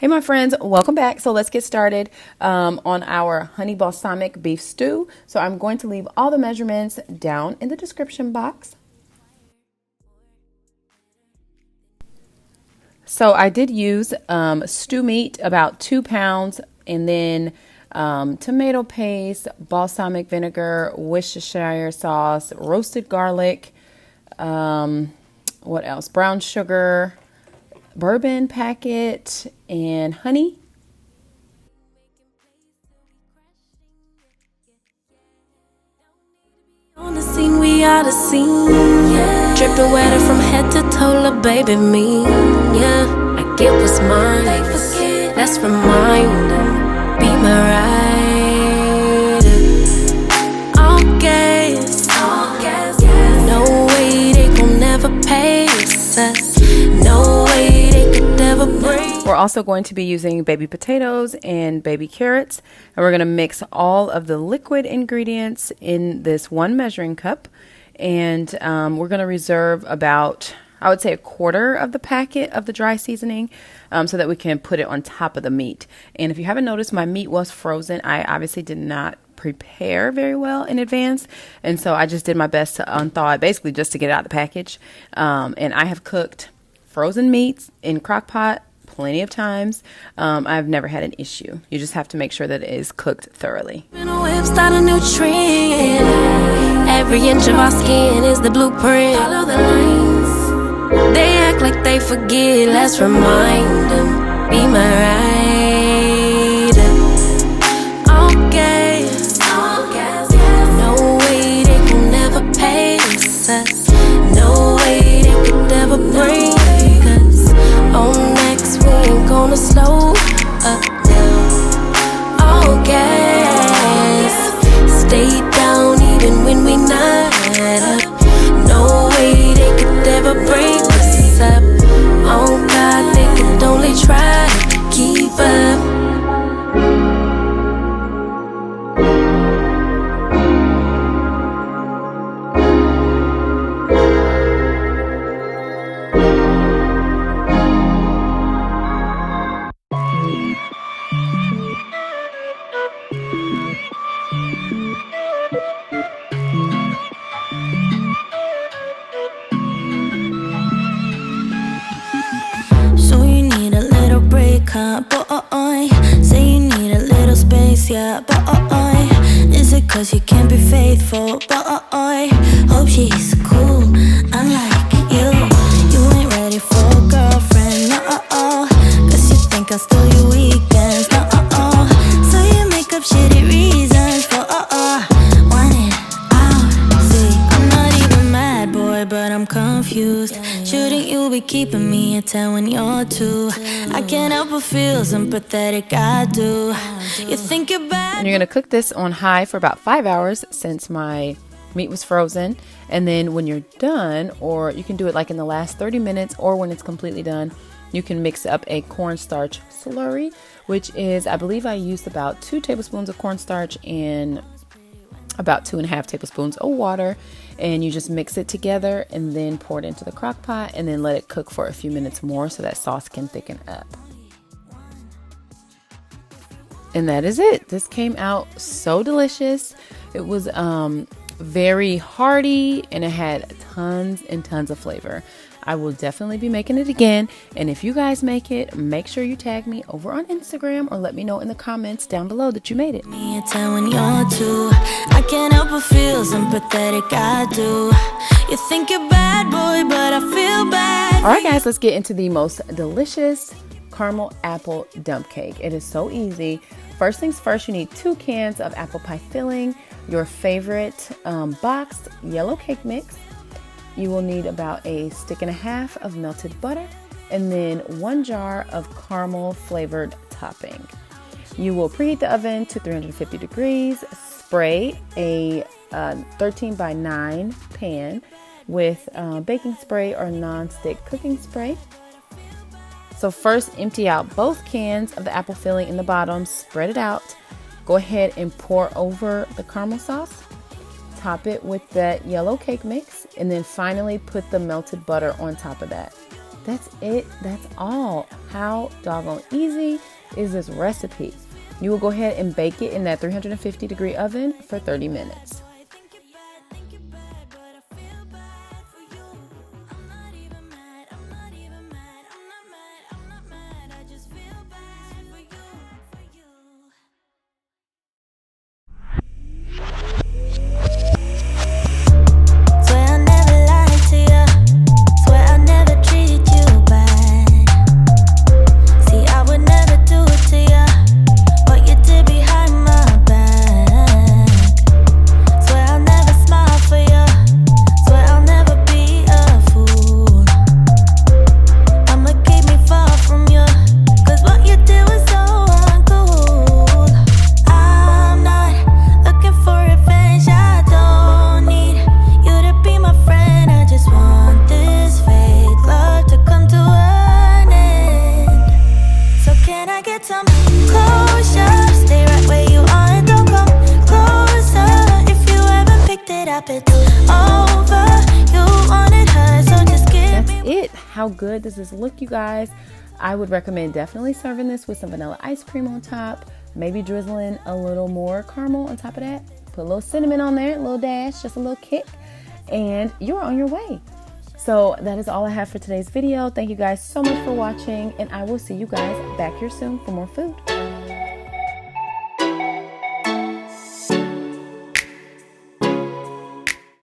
Hey my friends, welcome back. So let's get started on our honey balsamic beef stew. So I'm going to leave all the measurements down in the description box. So I did use stew meat, about 2 pounds, and then tomato paste, balsamic vinegar, worcestershire sauce, roasted garlic, what else? Brown sugar, bourbon packet, and honey. On the scene, we are the scene. Yeah. Dripping wetter from head to toe, la baby me. Yeah, I get what's mine. Let's remind them, be my ride. All gas, no way they gon' never pace us. No way they could ever break. We're also going to be using baby potatoes and baby carrots, and we're going to mix all of the liquid ingredients in this one measuring cup, and we're going to reserve about, I would say, a quarter of the packet of the dry seasoning so that we can put it on top of the meat. And if you haven't noticed, my meat was frozen. I obviously did not prepare very well in advance, and so I just did my best to unthaw it, basically just to get it out of the package. And I have cooked frozen meats in Crockpot plenty of times. I've never had an issue. You just have to make sure that it is cooked thoroughly. Start a new trend. Every inch of our skin is the blueprint. Follow the lines. They act like they forget. Let's remind them, be my ride. All gas, no way they can never pace us. No way they could ever bring us. On next, we ain't gonna slow up now. All gas, stay down even when we not up. No way they could ever break us up. Oh God, they could only try to keep up. Boy, say you need a little space, yeah, boy. Is it cause you can't be faithful, boy? Hope she's cool, unlike you. You ain't ready for a girlfriend, no, cause you think I'll steal your weekends, no, so you make up shitty reasons for, want it out. See, I'm not even mad, boy, but I'm confused. Shouldn't you be keeping me at 10 when you're 2? I can't help but feel sympathetic, I do. You think you're bad. And you're going to cook this on high for about 5 hours since my meat was frozen. And then when you're done, or you can do it like in the last 30 minutes or when it's completely done, you can mix up a cornstarch slurry, which is, I believe I used about 2 tablespoons of cornstarch and about 2.5 tablespoons of water, and you just mix it together and then pour it into the crock pot and then let it cook for a few minutes more so that sauce can thicken up. And that is it. This came out so delicious. It was very hearty and it had tons and tons of flavor. I will definitely be making it again. And if you guys make it, make sure you tag me over on Instagram or let me know in the comments down below that you made it. Me at 10 when you're 2. I can't help but feel sympathetic, I do. You think you're bad, boy, but I feel bad. All right, guys, let's get into the most delicious caramel apple dump cake. It is so easy. First things first, you need 2 cans of apple pie filling, your favorite boxed yellow cake mix. You will need about 1.5 sticks of melted butter and then 1 jar of caramel flavored topping. You will preheat the oven to 350 degrees. Spray a 13 by 9 pan with baking spray or non-stick cooking spray. So first, empty out both cans of the apple filling in the bottom, spread it out. Go ahead and pour over the caramel sauce. Top it with that yellow cake mix, and then finally put the melted butter on top of that. That's it. That's all. How doggone easy is this recipe? You will go ahead and bake it in that 350-degree oven for 30 minutes. How good does this look, you guys? I would recommend definitely serving this with some vanilla ice cream on top, maybe drizzling a little more caramel on top of that. Put a little cinnamon on there, a little dash, just a little kick, and you're on your way. So that is all I have for today's video. Thank you guys so much for watching, and I will see you guys back here soon for more food.